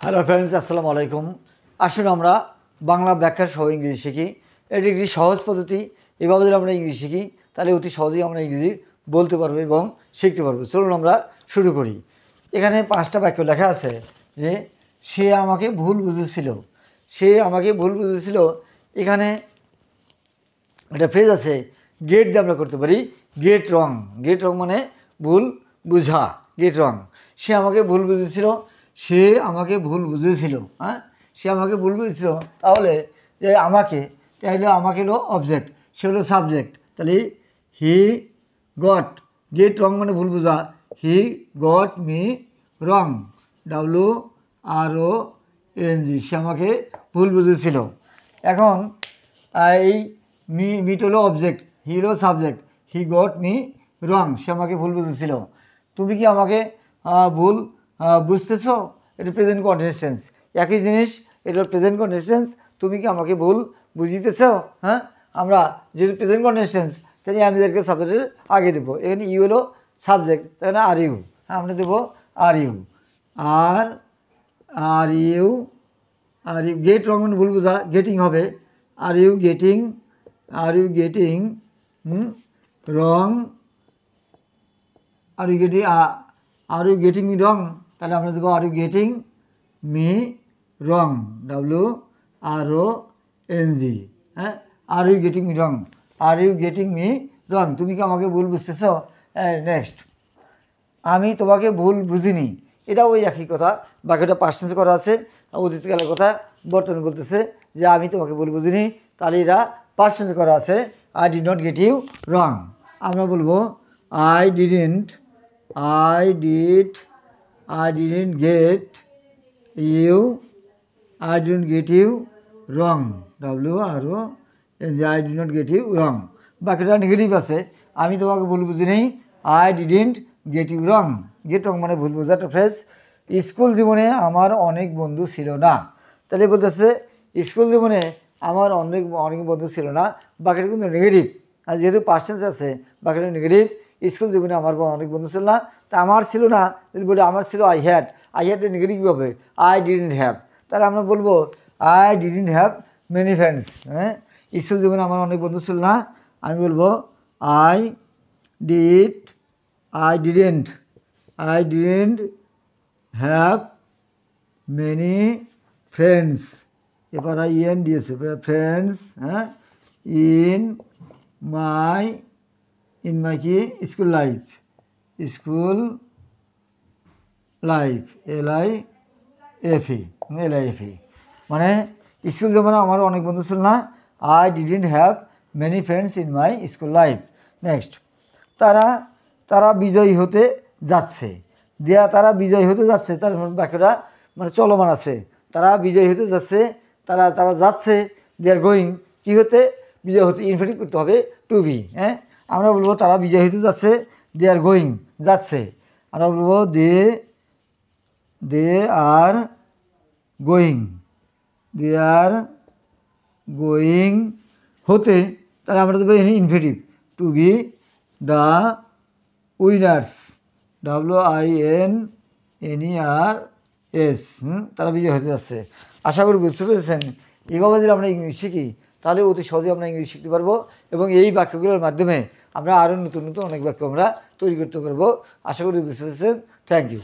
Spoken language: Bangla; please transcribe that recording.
হ্যালো ফ্রেন্ডস, আসসালামু আলাইকুম। আসুন আমরা বাংলা ব্যাখ্যা সহ ইংরেজি শিখি। এটি একটি সহজ পদ্ধতি। এভাবে যদি আমরা ইংরেজি শিখি তাহলে অতি সহজেই আমরা ইংরেজি বলতে পারবো এবং শিখতে পারবো। চলুন আমরা শুরু করি। এখানে 5টা বাক্য লেখা আছে যে সে আমাকে ভুল বুঝেছিল। সে আমাকে ভুল বুঝেছিল। এখানে একটা ফ্রেজ আছে, গেট দিয়ে আমরা করতে পারি গেট রং। গেট রং মানে ভুল বুঝা, গেট রং। সে আমাকে ভুল বুঝেছিল। সে আমাকে ভুল বুঝেছিল। হ্যাঁ, সে আমাকে ভুল বুঝেছিল। তাহলে যে আমাকে, তাহলে আমাকে হলো অবজেক্ট, সে হলো সাবজেক্ট। তাহলে হি গট, গেট রং মানে ভুল বুঝা। হি গট মি রং, WRONG। সে আমাকে ভুল বুঝেছিল। এখন এই মিট হলো অবজেক্ট, হি হলো subject. He got me wrong, সে আমাকে ভুল বুঝেছিল। তুমি কি আমাকে ভুল বুঝতেছো? এটা প্রেজেন্ট কন্টিনিউয়াস টেন্স, একই জিনিস। এটা প্রেজেন্ট কন্টিনিউয়াস টেন্স। তুমি কি আমাকে ভুল বুঝিতেছ? হ্যাঁ, আমরা যেহেতু প্রেজেন্ট কন্টিনিউয়াস টেন্স, তাহলে আমি এদেরকে সাবজেক্টের আগে দেবো। এখানে ইউ হলো সাবজেক্ট, তাহলে আর ইউ। হ্যাঁ, আমরা দেবো are you. Are you, are you. Get wrong মানে ভুল বোঝা, গেটিং হবে। Are you getting, are you getting wrong, are you getting, are you getting me wrong. তাহলে আমরা দেবো are you getting me wrong, WRONG। হ্যাঁ, are you getting me wrong, are you getting me wrong. তুমি কি আমাকে ভুল বুঝতেছ? নেক্সট, আমি তোমাকে ভুল বুঝিনি। এটা ওই একই কথা, বাকিটা পাস্ট টেন্সে করা আছে। অতীতকালের কথা বর্তমানে বলতেছে যে আমি তোমাকে ভুল বুঝিনি, তাহলে এটা পাস্ট টেন্সে করা আছে। I did not get you wrong. আমরা বলবো I didn't get you, I didn't get you wrong, WRONG। I did not get you wrong. বাকিটা নেগেটিভ আছে। আমি তোমাকে ভুল বুঝিনি, I didn't get you wrong. Get wrong মানে ভুল বোঝা একটা ফ্রেজ। স্কুল জীবনে আমার অনেক বন্ধু ছিল না। তাহলে বলতেছে স্কুল জীবনে আমার অনেক বন্ধু ছিল না। বাকিটা কিন্তু নেগেটিভ, আর যেহেতু পাস্ট টেন্স আছে বাকিটা নেগেটিভ। স্কুল জীবনে আমার অনেক বন্ধু ছিল না। তা আমার ছিল না যদি বলি আমার ছিল I had, I had negative হবে আই ডিডন্ট হ্যাভ। তাহলে আমরা বলবো I didn't have many friends. হ্যাঁ, স্কুল জীবনে আমার অনেক বন্ধু ছিল না। আমি বলবো I didn't have many friends. এবার ইন দিয়েছে, ফ্রেন্ডস। হ্যাঁ, ইন মাই কি স্কুল লাইফ, LIFE। মানে স্কুল জীবনে আমার অনেক বন্ধু ছিল না। I didn't have many friends in my school life. Next, তারা বিজয়ী হতে যাচ্ছে। তারা বিজয়ী হতে যাচ্ছে, তার বাক্যটা মানে চলমান আছে। তারা বিজয়ী হতে যাচ্ছে, তারা যাচ্ছে। দে আর গোয়িং, কী হতে? বিজয় হতে। ইনফিনিটিভ করতে হবে টু বি। হ্যাঁ, আমরা বলবো তারা বিজয়ী হতে যাচ্ছে, দে আর গোয়িং, যাচ্ছে। আমরা বলবো দে আর গোয়িং হতে। তাহলে আমরা দেবো infinitive to B the winners, WINNERS। তারা বিজয় হতে যাচ্ছে। আশা করি বুঝতে পেরেছেন। এভাবে যদি আমরা ইংলিশ শিখি তাহলে অতি সহজে আমরা ইংলিশ শিখতে পারবো এবং এই বাক্যগুলোর মাধ্যমে আমরা আরও নতুন নতুন অনেক বাক্য আমরা তৈরি করতে পারবো। আশা করি বুঝতে পেরেছেন। Thank you.